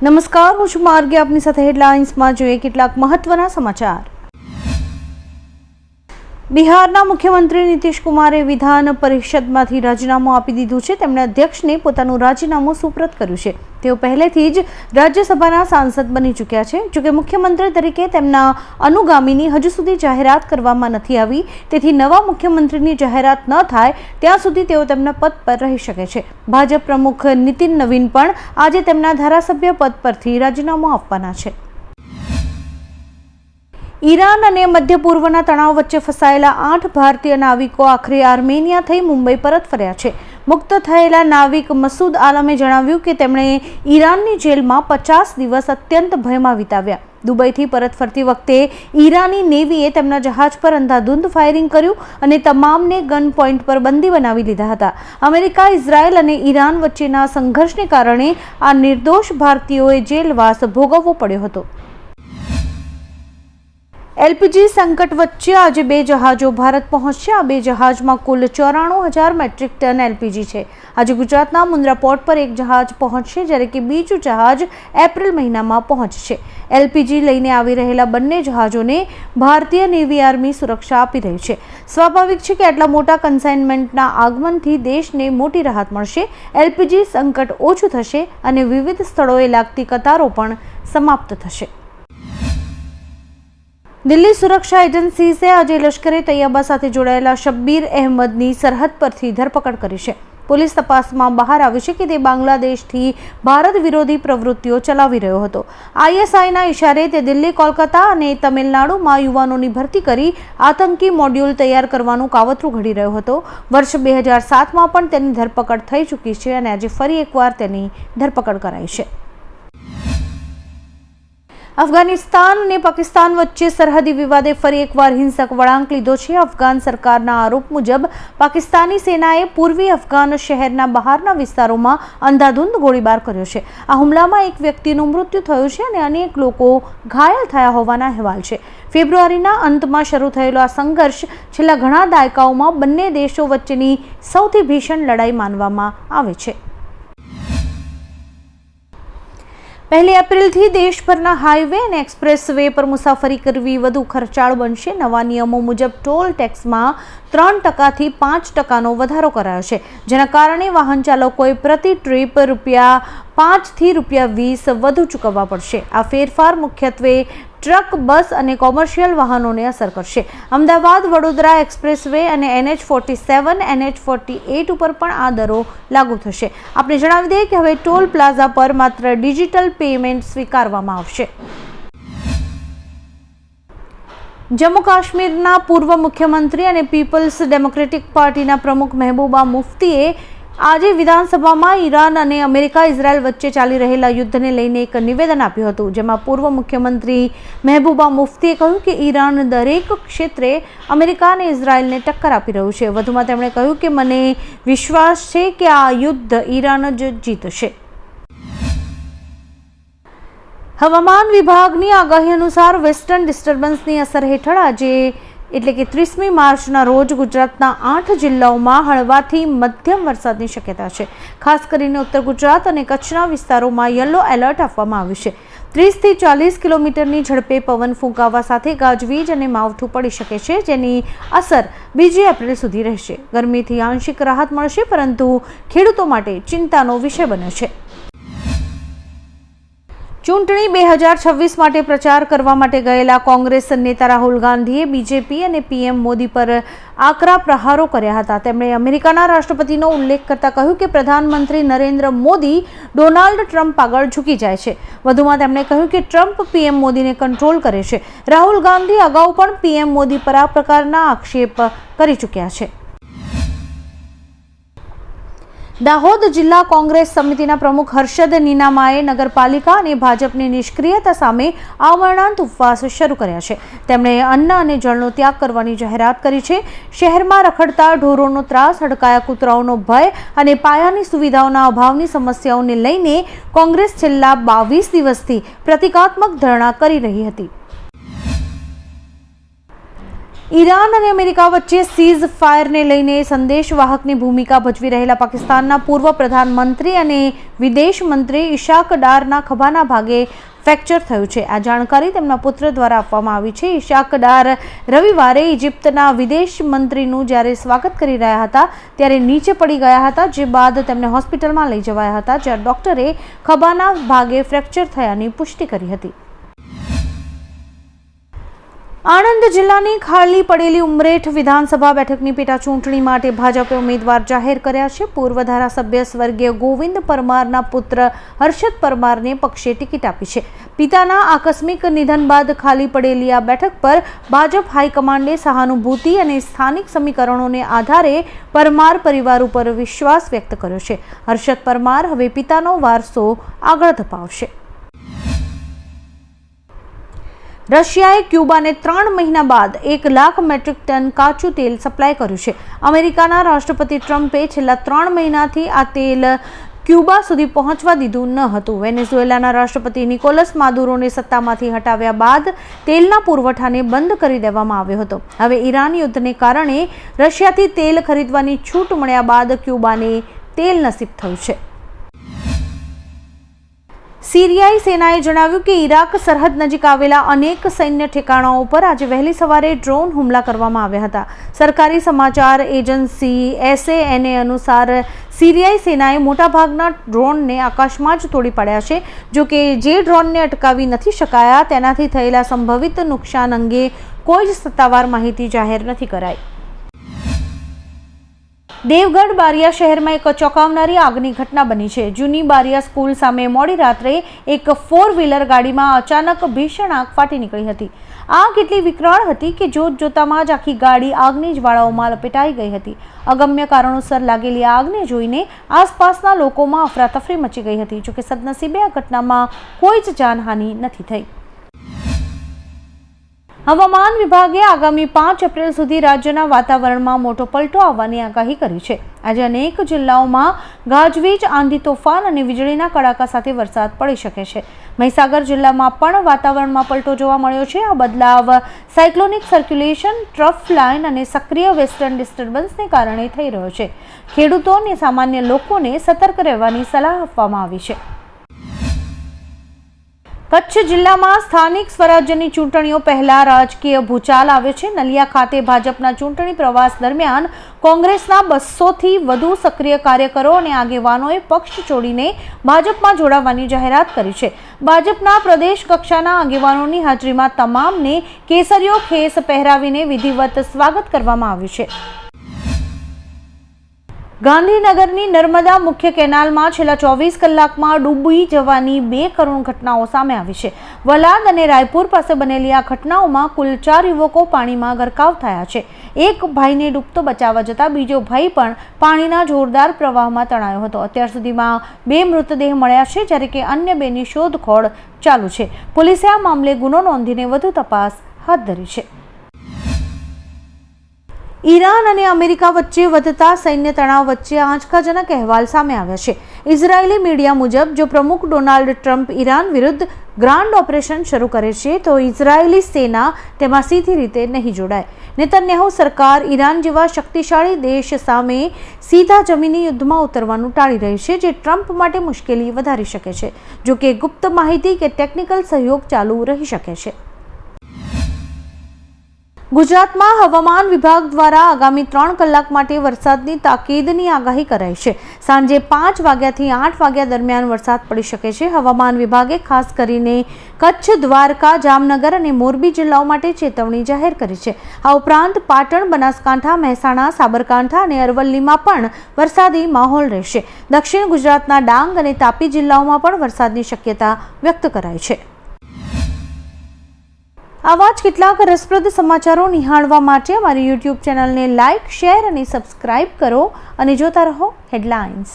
નમસ્કાર, હું છું માર્ગે. આપની સાથે હેડલાઇન્સમાં જોઈએ કેટલાક મહત્વના સમાચાર. બિહારના મુખ્યમંત્રી નીતિશ કુમારે વિધાન પરિષદમાંથી રાજીનામું આપી દીધું છે. તેમણે અધ્યક્ષને પોતાનું રાજીનામું સુપ્રત કર્યું છે. તેઓ પહેલેથી જ રાજ્યસભાના સાંસદ બની ચૂક્યા છે. જોકે મુખ્યમંત્રી તરીકે તેમના અનુગામીની હજુ સુધી જાહેરાત કરવામાં નથી આવી. તેથી નવા મુખ્યમંત્રીની જાહેરાત ન થાય ત્યાં સુધી તેઓ તેમના પદ પર રહી શકે છે. ભાજપ પ્રમુખ નીતિન નવીન પણ આજે તેમના ધારાસભ્ય પદ પરથી રાજીનામું આપવાના છે. ઈરાન અને મધ્ય પૂર્વના તણાવ વચ્ચે ફસાયેલા 8 ભારતીય નાવિકો આખરે આર્મેનિયા થઈ મુંબઈ પરત ફર્યા છે. મુક્ત થયેલા નાવિક મસૂદ આલમે જણાવ્યું કે તેમણે ઈરાનની જેલમાં 50 દિવસ અત્યંત ભયમાં વિતાવ્યા. દુબઈથી પરત ફરતી વખતે ઈરાની નેવીએ તેમના જહાજ પર અંધાધૂંધ ફાયરિંગ કર્યું અને તમામને ગન પોઈન્ટ પર બંદી બનાવી લીધા હતા. અમેરિકા, ઇઝરાયલ અને ઈરાન વચ્ચેના સંઘર્ષને કારણે આ નિર્દોષ ભારતીયોએ જેલવાસ ભોગવવો પડ્યો હતો. એલપીજી સંકટ વચ્ચે આજે 2 જહાજો ભારત પહોંચ્યા. આ 2 જહાજમાં કુલ 94,000 મેટ્રિક ટન એલપીજી છે. આજે ગુજરાતના મુન્દ્રા પોર્ટ પર એક જહાજ પહોંચશે, જ્યારે કે બીજું જહાજ એપ્રિલ મહિનામાં પહોંચશે. એલપીજી લઈને આવી રહેલા બંને જહાજોને ભારતીય નેવી આર્મી સુરક્ષા આપી રહી છે. સ્વાભાવિક છે કે આટલા મોટા કન્સાઇનમેન્ટના આગમનથી દેશને મોટી રાહત મળશે. એલપીજી સંકટ ઓછું થશે અને વિવિધ સ્થળોએ લાગતી કતારો પણ સમાપ્ત થશે. દિલ્હી સુરક્ષા એજન્સીએ આજે લશ્કરે તૈયબા સાથે જોડાયેલા શબ્બીર અહેમદની સરહદ પરથી ધરપકડ કરી છે. પોલીસ તપાસમાં બહાર આવ્યું છે કે તે બાંગ્લાદેશથી ભારત વિરોધી પ્રવૃત્તિઓ ચલાવી રહ્યો હતો. આઈએસઆઈના ઇશારે તે દિલ્હી, કોલકાતા અને તમિલનાડુમાં યુવાનોની ભરતી કરી આતંકી મોડ્યુલ તૈયાર કરવાનું કાવતરું ઘડી રહ્યો હતો. વર્ષ 2007માં પણ તેની ધરપકડ થઈ ચૂકી છે અને આજે ફરી એકવાર તેની ધરપકડ કરાઈ છે. અફઘાનિસ્તાન અને પાકિસ્તાન વચ્ચે સરહદી વિવાદે ફરી એકવાર હિંસક વળાંક લીધો છે. અફઘાન સરકારના આરોપ મુજબ પાકિસ્તાની સેનાએ પૂર્વી અફઘાન શહેરના બહારના વિસ્તારોમાં અંધાધૂંધ ગોળીબાર કર્યો છે. આ હુમલામાં એક વ્યક્તિનું મૃત્યુ થયું છે અને અનેક લોકો ઘાયલ થયા હોવાના અહેવાલ છે. ફેબ્રુઆરીના અંતમાં શરૂ થયેલો આ સંઘર્ષ છેલ્લા ઘણા દાયકાઓમાં બંને દેશો વચ્ચેની સૌથી ભીષણ લડાઈ માનવામાં આવે છે. 1 એપ્રિલથી દેશભરના હાઈવે અને એક્સપ્રેસ વે પર મુસાફરી કરવી વધુ ખર્ચાળ બનશે. નવા નિયમો મુજબ ટોલ ટેક્સમાં 3%થી 5%નો વધારો કરાયો છે, જેના કારણે વાહન ચાલકોએ પ્રતિ ટ્રીપ ₹5 થી ₹20 વધુ ચૂકવવા પડશે. આ ફેરફાર મુખ્યત્વે ટ્રક, બસ અને કોમર્શિયલ વાહનોને અસર કરશે. અમદાવાદ વડોદરા એક્સપ્રેસ વે અને NH47, NH48 ઉપર પણ આ દરો લાગુ થશે. આપણે જણાવી દઈએ કે હવે ટોલ પ્લાઝા પર માત્ર ડિજિટલ પેમેન્ટ સ્વીકારવામાં આવશે. જમ્મુ કાશ્મીરના પૂર્વ મુખ્યમંત્રી અને પીપલ્સ ડેમોક્રેટિક પાર્ટીના પ્રમુખ મહેબૂબા મુફ્તીએ આજે વિધાનસભામાં ઈરાન અને અમેરિકા, ઇઝરાયલ વચ્ચે ચાલી રહેલા યુદ્ધને લઈને એક નિવેદન આપ્યું હતું, જેમાં પૂર્વ મુખ્યમંત્રી મહેબૂબા મુફ્તીએ કહ્યું કે ઈરાન દરેક ક્ષેત્રે અમેરિકા અને ઇઝરાયલને ટક્કર આપી રહ્યું છે. વધુમાં તેમણે કહ્યું કે મને વિશ્વાસ છે કે આ યુદ્ધ ઈરાન જ જીતશે. હવામાન વિભાગની આગાહી અનુસાર વેસ્ટર્ન ડિસ્ટર્બન્સની અસર હેઠળ આજે એટલે કે 30મી માર્ચના રોજ ગુજરાતના 8 જિલ્લાઓમાં હળવાથી મધ્યમ વરસાદની શક્યતા છે. ખાસ કરીને ઉત્તર ગુજરાત અને કચ્છના વિસ્તારોમાં યલો એલર્ટ આપવામાં આવ્યું છે. 30 થી 40 કિલોમીટરની ઝડપે પવન ફૂંકાવા સાથે ગાજવીજ અને માવઠું પડી શકે છે, જેની અસર 2 એપ્રિલ સુધી રહેશે. ગરમીથી આંશિક રાહત મળશે, પરંતુ ખેડૂતો માટે ચિંતાનો વિષય બન્યો છે. ચૂંટણી 2026 માટે પ્રચાર કરવા માટે ગયેલા કોંગ્રેસ નેતા રાહુલ ગાંધીએ બીજેપી અને પીએમ મોદી પર આકરા પ્રહારો કર્યા હતા. તેમણે અમેરિકાના રાષ્ટ્રપતિનો ઉલ્લેખ કરતા કહ્યું કે પ્રધાનમંત્રી નરેન્દ્ર મોદી ડોનાલ્ડ ટ્રમ્પ આગળ ઝૂકી જાય છે. વધુમાં તેમણે કહ્યું કે ટ્રમ્પ પીએમ મોદીને કંટ્રોલ કરે છે. રાહુલ ગાંધી અગાઉ પણ પીએમ મોદી પર આ પ્રકારના આક્ષેપ કરી ચૂક્યા છે. દાહોદ જિલ્લા કોંગ્રેસ સમિતિના પ્રમુખ હર્ષદ નીનામાએ નગરપાલિકા અને ભાજપની નિષ્ક્રિયતા સામે આમરણાંત ઉપવાસ શરૂ કર્યા છે. તેમણે અન્ન અને જળનો ત્યાગ કરવાની જાહેરાત કરી છે. શહેરમાં રખડતા ઢોરોનો ત્રાસ, હડકાયા કૂતરાઓનો ભય અને પાયાની સુવિધાઓના અભાવની સમસ્યાઓને લઈને કોંગ્રેસ છેલ્લા 22 દિવસથી પ્રતિકાત્મક ધરણા કરી રહી હતી. ઈરાન અને અમેરિકા વચ્ચે સીઝ ફાયરને લઈને સંદેશવાહકની ભૂમિકા ભજવી રહેલા પાકિસ્તાનના પૂર્વ પ્રધાનમંત્રી અને વિદેશ મંત્રી ઇશાક ડારના ખભાના ભાગે ફ્રેક્ચર થયું છે. આ જાણકારી તેમના પુત્ર દ્વારા આપવામાં આવી છે. ઇશાક ડાર રવિવારે ઇજિપ્તના વિદેશ મંત્રીનું જ્યારે સ્વાગત કરી રહ્યા હતા ત્યારે નીચે પડી ગયા હતા, જે બાદ તેમને હોસ્પિટલમાં લઈ જવાયા હતા, જ્યાં ડોક્ટરે ખભાના ભાગે ફ્રેક્ચર થયાની પુષ્ટિ કરી હતી. આણંદ જિલ્લાની ખાલી પડેલી ઉમરેઠ વિધાનસભા બેઠકની પેટા ચૂંટણી માટે ભાજપે ઉમેદવાર જાહેર કર્યા છે. પૂર્વ ધારાસભ્ય સ્વર્ગીય ગોવિંદ પરમારના પુત્ર હર્ષદ પરમારને પક્ષે ટિકિટ આપી છે. પિતાના આકસ્મિક નિધન બાદ ખાલી પડેલી આ બેઠક પર ભાજપ હાઈકમાન્ડે સહાનુભૂતિ અને સ્થાનિક સમીકરણોને આધારે પરમાર પરિવાર ઉપર વિશ્વાસ વ્યક્ત કર્યો છે. હર્ષદ પરમાર હવે પિતાનો વારસો આગળ ધપાવશે. રશિયાએ ક્યુબાને 3 મહિના બાદ 1 લાખ મેટ્રિક ટન કાચું તેલ સપ્લાય કર્યું છે. અમેરિકાના રાષ્ટ્રપતિ ટ્રમ્પે છેલ્લા 3 મહિનાથી આ તેલ ક્યુબા સુધી પહોંચવા દીધું ન હતું. વેનેઝુએલાના રાષ્ટ્રપતિ નિકોલસ માદુરોને સત્તામાંથી હટાવ્યા બાદ તેલના પુરવઠાને બંધ કરી દેવામાં આવ્યો હતો. હવે ઈરાન યુદ્ધને કારણે રશિયાથી તેલ ખરીદવાની છૂટ મળ્યા બાદ ક્યુબાને તેલ નસીબ થયું છે. સિરિયાઈ સેનાએ જણાવ્યું કે ઇરાક સરહદ નજીક આવેલા અનેક સૈન્ય ઠેકાણાઓ પર આજે વહેલી સવારે ડ્રોન હુમલા કરવામાં આવ્યા હતા. સરકારી સમાચાર એજન્સી SANA અનુસાર સિરિયાઈ સેનાએ મોટાભાગના ડ્રોનને આકાશમાં જ તોડી પાડ્યા છે. જો કે જે ડ્રોનને અટકાવી નથી શકાયા તેનાથી થયેલા સંભવિત નુકસાન અંગે કોઈ જ સત્તાવાર માહિતી જાહેર નથી કરાઈ. દેવગઢ બારિયા શહેરમાં એક ચોંકાવનારી આગની ઘટના બની છે. જૂની બારિયા સ્કૂલ સામે મોડી રાત્રે એક 4-વ્હીલર ગાડીમાં અચાનક ભીષણ આગ ફાટી નીકળી હતી. આગ એટલી વિકરાળ હતી કે જોત જોતામાં જ આખી ગાડી આગની જ્વાળાઓમાં લપેટાઈ ગઈ હતી. અગમ્ય કારણોસર લાગેલી આગને જોઈને આસપાસના લોકોમાં અફરાતફરી મચી ગઈ હતી. જોકે સદનસીબે આ ઘટનામાં કોઈ જ જાનહાનિ નથી થઈ. હવામાન વિભાગે આગામી 5 એપ્રિલ સુધી રાજ્યના વાતાવરણમાં મોટો પલટો આવવાની આગાહી કરી છે. આજે અનેક જિલ્લાઓમાં ગાજવીજ, આંધી, તોફાન અને વીજળીના કડાકા સાથે વરસાદ પડી શકે છે. મહીસાગર જિલ્લામાં પણ વાતાવરણમાં પલટો જોવા મળ્યો છે. આ બદલાવ સાયક્લોનિક સર્ક્યુલેશન, ટ્રફ લાઇન અને સક્રિય વેસ્ટર્ન ડિસ્ટર્બન્સને કારણે થઈ રહ્યો છે. ખેડૂતો અને સામાન્ય લોકોને સતર્ક રહેવાની સલાહ આપવામાં આવી છે. કચ્છ જિલ્લામાં સ્થાનિક સ્વરાજ્યની ચૂંટણીઓ પહેલા રાજકીય ભૂચાલ આવ્યો છે. નલિયા ખાતે ભાજપના ચૂંટણી પ્રવાસ દરમિયાન કોંગ્રેસના 200થી વધુ સક્રિય કાર્યકરો અને આગેવાનોએ પક્ષ છોડીને ભાજપમાં જોડાવાની જાહેરાત કરી છે. ભાજપના પ્રદેશ કક્ષાના આગેવાનોની હાજરીમાં તમામને કેસરીયો ખેસ પહેરાવીને વિધિવત સ્વાગત કરવામાં આવ્યું છે. ગાંધીનગરની નર્મદા મુખ્ય કેનાલમાં છેલ્લા 24 કલાકમાં ડૂબી જવાની 2 કરુણ ઘટનાઓ સામે આવી છે. વલાદ અને રાયપુર પાસે બનેલી આ ઘટનાઓમાં કુલ 4 યુવકો પાણીમાં ગરકાવ થયા છે. એક ભાઈને ડૂબતો બચાવવા જતાં બીજો ભાઈ પણ પાણીના જોરદાર પ્રવાહમાં તણાયો હતો. અત્યાર સુધીમાં 2 મૃતદેહ મળ્યા છે, જ્યારે કે અન્ય 2ની શોધખોળ ચાલુ છે. પોલીસે આ મામલે ગુનો નોંધીને વધુ તપાસ હાથ ધરી છે. ઈરાન અને અમેરિકા વચ્ચે વધતા સૈન્ય તણાવ વચ્ચે આંચકાજનક અહેવાલ સામે આવ્યા છે. ઇઝરાયેલી મીડિયા મુજબ જો પ્રમુખ ડોનાલ્ડ ટ્રમ્પ ઈરાન વિરુદ્ધ ગ્રાન્ડ ઓપરેશન શરૂ કરે છે તો ઇઝરાયેલી સેના તેમાં સીધી રીતે નહીં જોડાય. નેતન્યાહુ સરકાર ઈરાન જેવા શક્તિશાળી દેશ સામે સીધા જમીની યુદ્ધમાં ઉતરવાનું ટાળી રહી છે, જે ટ્રમ્પ માટે મુશ્કેલી વધારી શકે છે. જો કે ગુપ્ત માહિતી કે ટેકનિકલ સહયોગ ચાલુ રહી શકે છે. ગુજરાતમાં હવામાન વિભાગ દ્વારા આગામી 3 કલાક માટે વરસાદની તાકીદની આગાહી કરાઈ છે. સાંજે 5 વાગ્યાથી 8 વાગ્યા દરમિયાન વરસાદ પડી શકે છે. હવામાન વિભાગે ખાસ કરીને કચ્છ, દ્વારકા, જામનગર અને મોરબી જિલ્લાઓ માટે ચેતવણી જાહેર કરી છે. આ ઉપરાંત પાટણ, બનાસકાંઠા, મહેસાણા, સાબરકાંઠા અને અરવલ્લીમાં પણ વરસાદી માહોલ રહેશે. દક્ષિણ ગુજરાતના ડાંગ અને તાપી જિલ્લાઓમાં પણ વરસાદની શક્યતા વ્યક્ત કરાઈ છે. આવા જ કેટલાક રસપ્રદ સમાચારો નિહાળવા માટે અમારી YouTube ચેનલને લાઇક, શેર અને સબસ્ક્રાઇબ કરો અને જોતા રહો હેડલાઇન્સ.